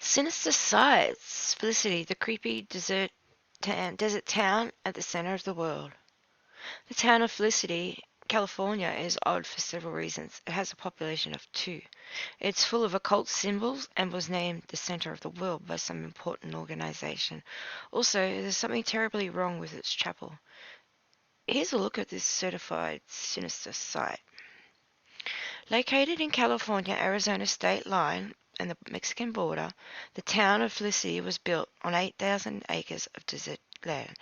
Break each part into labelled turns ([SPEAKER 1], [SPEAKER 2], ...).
[SPEAKER 1] Sinister sights. Felicity, the creepy desert town at the center of the world. The town of Felicity, California, is odd for several reasons. It has a population of 2. It's full of occult symbols and was named the center of the world by some important organization. Also, there's something terribly wrong with its chapel. Here's a look at this certified sinister site. Located in California-Arizona state line and the Mexican border, the town of Felicity was built on 8,000 acres of desert land,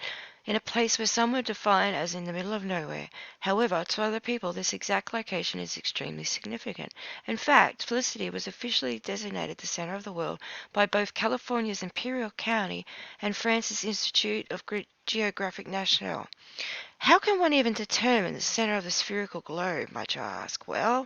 [SPEAKER 1] in a place where some would define as in the middle of nowhere. However, to other people, this exact location is extremely significant. In fact, Felicity was officially designated the center of the world by both California's Imperial County and France's Institute of Geographic National. How can one even determine the center of the spherical globe, might you ask? Well,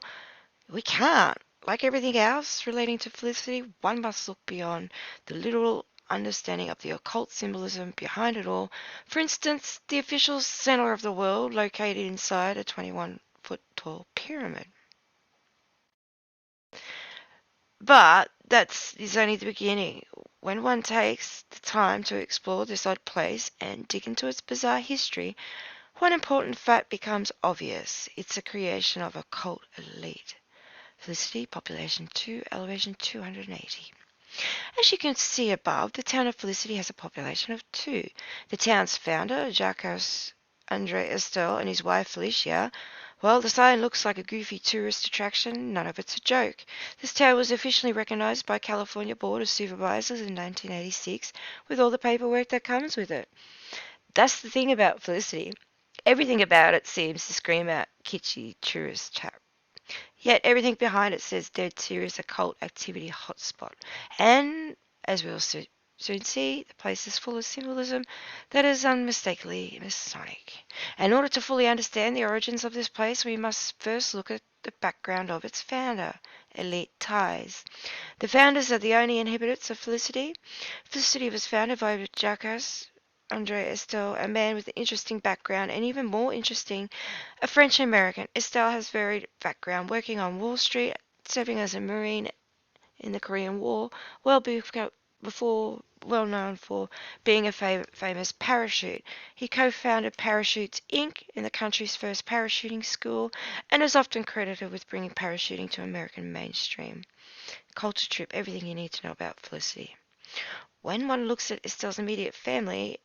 [SPEAKER 1] we can't. Like everything else relating to Felicity, one must look beyond the literal understanding of the occult symbolism behind it all. For instance, the official center of the world located inside a 21-foot tall pyramid. But that is only the beginning. When one takes the time to explore this odd place and dig into its bizarre history, one important fact becomes obvious. It's a creation of a cult elite. Felicity, population 2, elevation 280. As you can see above, the town of Felicity has a population of 2. The town's founder, Jacques Andre Estelle, and his wife Felicia, well, the sign looks like a goofy tourist attraction. None of it's a joke. This town was officially recognized by California Board of Supervisors in 1986 with all the paperwork that comes with it. That's the thing about Felicity. Everything about it seems to scream out kitschy tourist trap. Yet everything behind it says dead serious occult activity hotspot. And, as we'll soon see, the place is full of symbolism that is unmistakably Masonic. In order to fully understand the origins of this place, we must first look at the background of its founder, elite ties. The founders are the only inhabitants of Felicity. Felicity was founded by Jacques Andre Estelle, a man with an interesting background, and even more interesting, a French American. Estelle has varied background, working on Wall Street, serving as a Marine in the Korean War, before well known for being a famous parachute. He co-founded Parachutes Inc. in the country's first parachuting school, and is often credited with bringing parachuting to American mainstream. Culture trip, everything you need to know about Felicity. When one looks at Estelle's immediate family,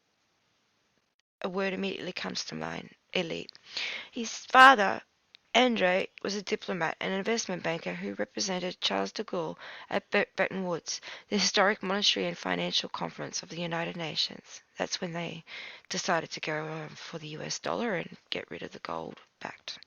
[SPEAKER 1] a word immediately comes to mind: elite. His father, Andre, was a diplomat and investment banker who represented Charles de Gaulle at Bretton Woods, the historic monetary and financial conference of the United Nations. That's when they decided to go for the US dollar and get rid of the gold-backed.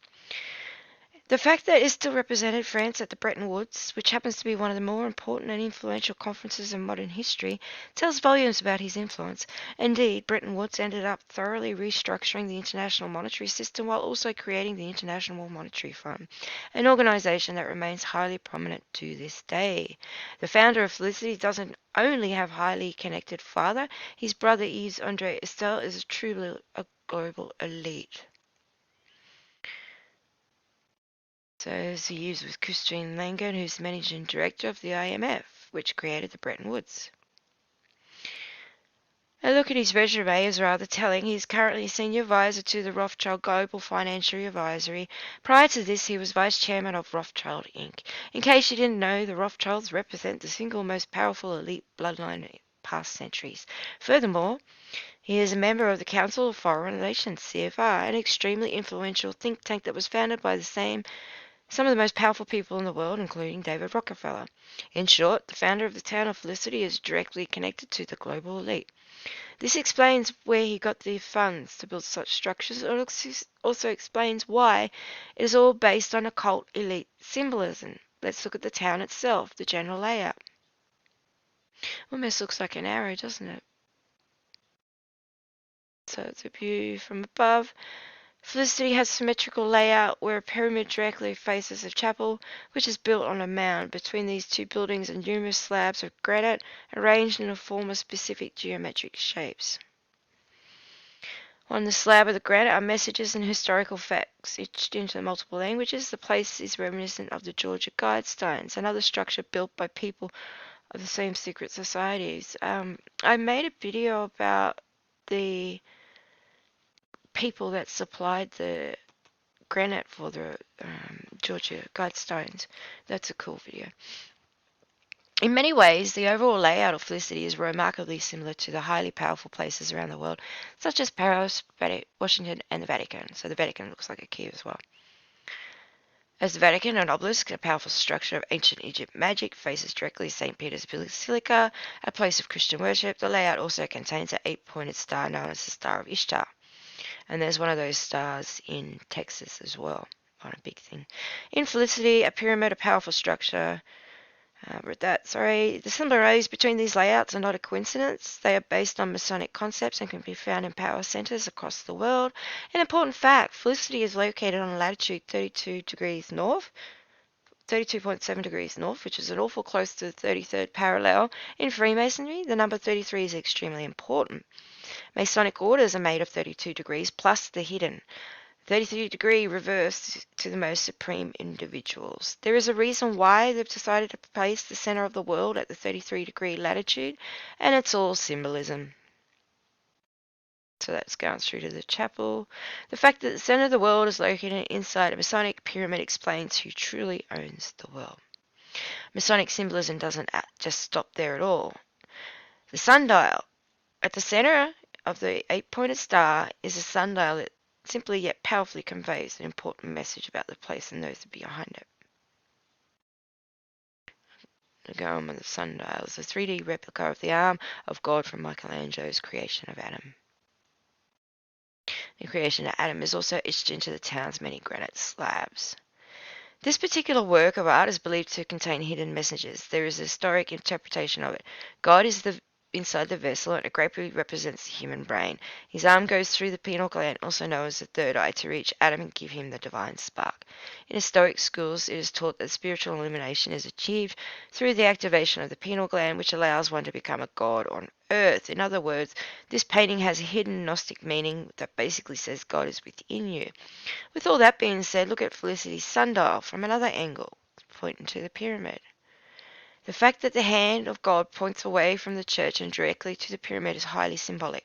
[SPEAKER 1] The fact that it still represented France at the Bretton Woods, which happens to be one of the more important and influential conferences in modern history, tells volumes about his influence. Indeed, Bretton Woods ended up thoroughly restructuring the international monetary system while also creating the International Monetary Fund, an organization that remains highly prominent to this day. The founder of Felicity doesn't only have a highly connected father, his brother Yves Andre Estelle is truly a global elite. So as he used with Christine Langan, who's managing director of the IMF, which created the Bretton Woods. A look at his resume is rather telling. He's currently senior advisor to the Rothschild Global Financial Advisory. Prior to this, he was vice chairman of Rothschild Inc. In case you didn't know, the Rothschilds represent the single most powerful elite bloodline in past centuries. Furthermore, he is a member of the Council of Foreign Relations, CFR, an extremely influential think tank that was founded by some of the most powerful people in the world, including David Rockefeller. In short, the founder of the town of Felicity is directly connected to the global elite. This explains where he got the funds to build such structures. It also explains why it is all based on occult elite symbolism. Let's look at the town itself, the general layout. Almost looks like an arrow, doesn't it? So it's a view from above. Felicity has a symmetrical layout where a pyramid directly faces a chapel, which is built on a mound. Between these two buildings are numerous slabs of granite arranged in a form of specific geometric shapes. On the slab of the granite are messages and historical facts etched into multiple languages. The place is reminiscent of the Georgia Guidestones, another structure built by people of the same secret societies. I made a video about the people that supplied the granite for the Georgia Guidestones. That's a cool video. In many ways, the overall layout of Felicity is remarkably similar to the highly powerful places around the world, such as Paris, Washington, and the Vatican. So the Vatican looks like a key as well. As the Vatican, an obelisk, a powerful structure of ancient Egypt magic, faces directly St. Peter's Basilica, a place of Christian worship. The layout also contains an 8-pointed star known as the Star of Ishtar. And there's one of those stars in Texas as well. Not a big thing. In Felicity, a pyramid, a powerful structure. The similarities between these layouts are not a coincidence. They are based on Masonic concepts and can be found in power centers across the world. An important fact, Felicity is located on latitude 32 degrees north, 32.7 degrees north, which is an awful close to the 33rd parallel. In Freemasonry, the number 33 is extremely important. Masonic orders are made of 32 degrees plus the hidden 33-degree reverse to the most supreme individuals. There is a reason why they've decided to place the center of the world at the 33-degree latitude, and it's all symbolism. So that's going through to the chapel. The fact that the center of the world is located inside a Masonic pyramid explains who truly owns the world. Masonic symbolism doesn't just stop there at all. The sundial at the center of the 8-pointed star is a sundial that simply yet powerfully conveys an important message about the place and those behind it. The arm of the sundial is a 3D replica of the arm of God from Michelangelo's creation of Adam. The creation of Adam is also etched into the town's many granite slabs. This particular work of art is believed to contain hidden messages. There is a historic interpretation of it. God is inside the vessel, and it greatly represents the human brain. His arm goes through the pineal gland, also known as the third eye, to reach Adam and give him the divine spark. In historic schools, it is taught that spiritual illumination is achieved through the activation of the pineal gland, which allows one to become a god on earth. In other words, this painting has a hidden Gnostic meaning that basically says God is within you. With all that being said, look at Felicity's sundial from another angle, pointing to the pyramid. The fact that the hand of God points away from the church and directly to the pyramid is highly symbolic.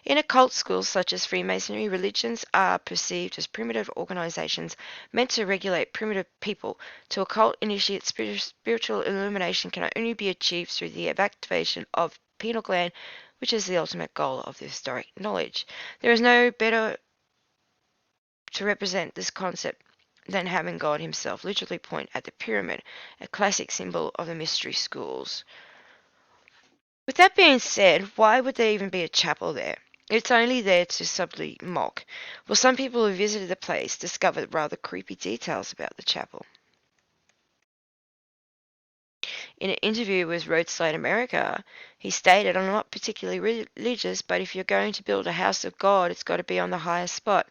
[SPEAKER 1] In occult schools such as Freemasonry, religions are perceived as primitive organizations meant to regulate primitive people. To occult initiates, spiritual illumination can only be achieved through the activation of pineal gland, which is the ultimate goal of the historic knowledge. There is no better to represent this concept than having God himself literally point at the pyramid, a classic symbol of the mystery schools. With that being said, why would there even be a chapel there? It's only there to subtly mock. Well, some people who visited the place discovered rather creepy details about the chapel. In an interview with Roadside America, he stated, "I'm not particularly religious, but if you're going to build a house of God, it's got to be on the highest spot."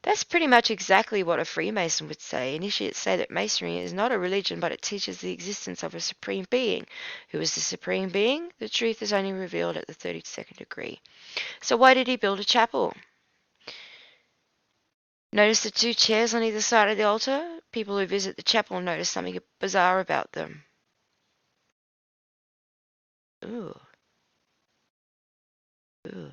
[SPEAKER 1] That's pretty much exactly what a Freemason would say. Initiates say that Masonry is not a religion, but it teaches the existence of a supreme being. Who is the supreme being? The truth is only revealed at the 32nd degree. So why did he build a chapel? Notice the two chairs on either side of the altar? People who visit the chapel notice something bizarre about them. Ooh, ooh.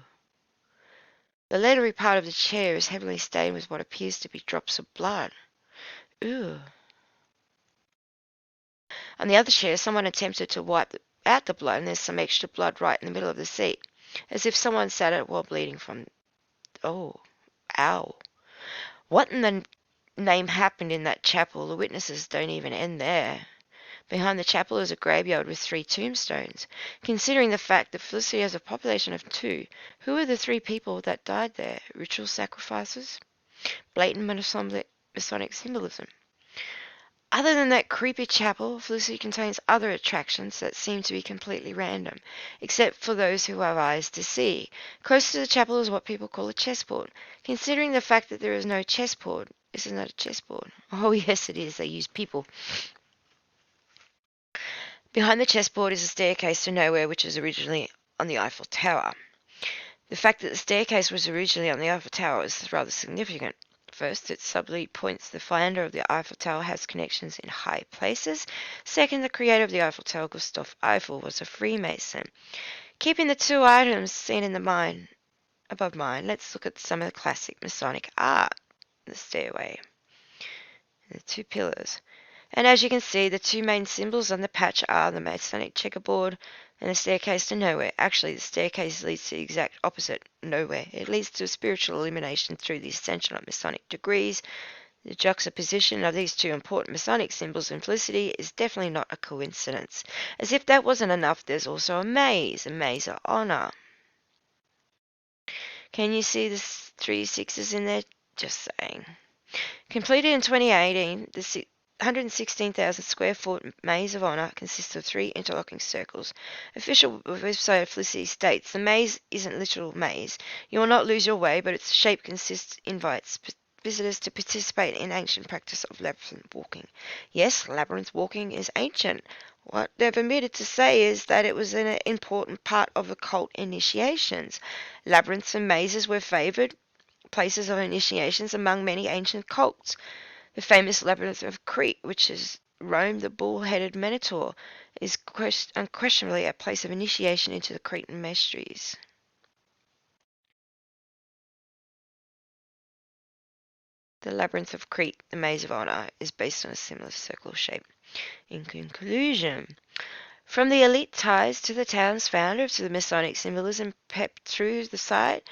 [SPEAKER 1] The leathery part of the chair is heavily stained with what appears to be drops of blood. Ooh. On the other chair, someone attempted to wipe out the blood, and there's some extra blood right in the middle of the seat, as if someone sat it while bleeding from. Oh, ow. What in the name happened in that chapel? The witnesses don't even end there. Behind the chapel is a graveyard with 3 tombstones. Considering the fact that Felicity has a population of 2, who are the 3 people that died there? Ritual sacrifices? Blatant Masonic symbolism. Other than that creepy chapel, Felicity contains other attractions that seem to be completely random, except for those who have eyes to see. Close to the chapel is what people call a chessboard. Considering the fact that there is no chessboard, isn't that a chessboard? Oh yes it is, they use people. Behind the chessboard is a staircase to nowhere, which is originally on the Eiffel Tower. The fact that the staircase was originally on the Eiffel Tower is rather significant. First, it subtly points the founder of the Eiffel Tower has connections in high places. Second, the creator of the Eiffel Tower, Gustav Eiffel, was a Freemason. Keeping the two items seen in the mind above mind, let's look at some of the classic Masonic art. The stairway, the two pillars. And as you can see, the two main symbols on the patch are the Masonic checkerboard and the staircase to nowhere. Actually, the staircase leads to the exact opposite, nowhere. It leads to spiritual illumination through the ascension of Masonic degrees. The juxtaposition of these two important Masonic symbols in Felicity is definitely not a coincidence. As if that wasn't enough, there's also a maze of honor. Can you see the three sixes in there? Just saying. Completed in 2018, the 116,000 square foot Maze of Honor consists of three interlocking circles. Official website of Felicity states the maze isn't literal maze. You will not lose your way, but its shape invites visitors to participate in ancient practice of labyrinth walking. Yes, labyrinth walking is ancient. What they've omitted to say is that it was an important part of occult initiations. Labyrinths and mazes were favoured places of initiations among many ancient cults. The famous labyrinth of Crete, which is Rome, the bull-headed Minotaur, is unquestionably a place of initiation into the Cretan mysteries. The labyrinth of Crete, the Maze of Honor, is based on a similar circle shape. In conclusion, from the elite ties to the town's founder to the Masonic symbolism pepped through the site,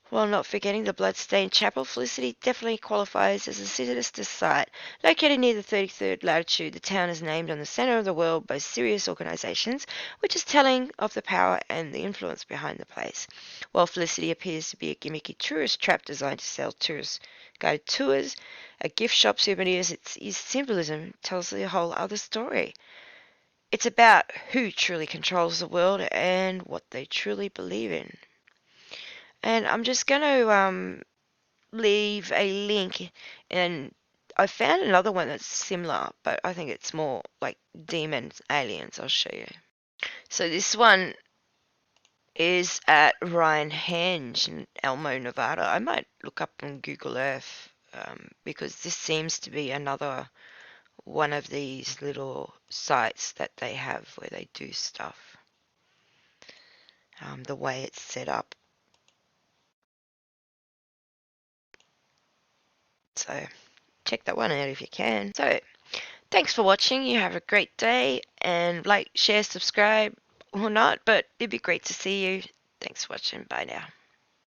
[SPEAKER 1] while not forgetting the blood-stained chapel, Felicity definitely qualifies as a sinister site. Located near the 33rd latitude, the town is named on the center of the world by serious organizations, which is telling of the power and the influence behind the place. While Felicity appears to be a gimmicky tourist trap designed to sell tourist guided tours, a gift shop, souvenirs, its symbolism tells the whole other story. It's about who truly controls the world and what they truly believe in. And I'm just going to leave a link, and I found another one that's similar, but I think it's more like demons, aliens. I'll show you. So this one is at Ryan Henge in Elmo, Nevada. I might look up on Google Earth because this seems to be another one of these little sites that they have where they do stuff. The way it's set up. So check that one out if you can. So thanks for watching. You have a great day, and like, share, subscribe or not, but it'd be great to see you. Thanks for watching. Bye now.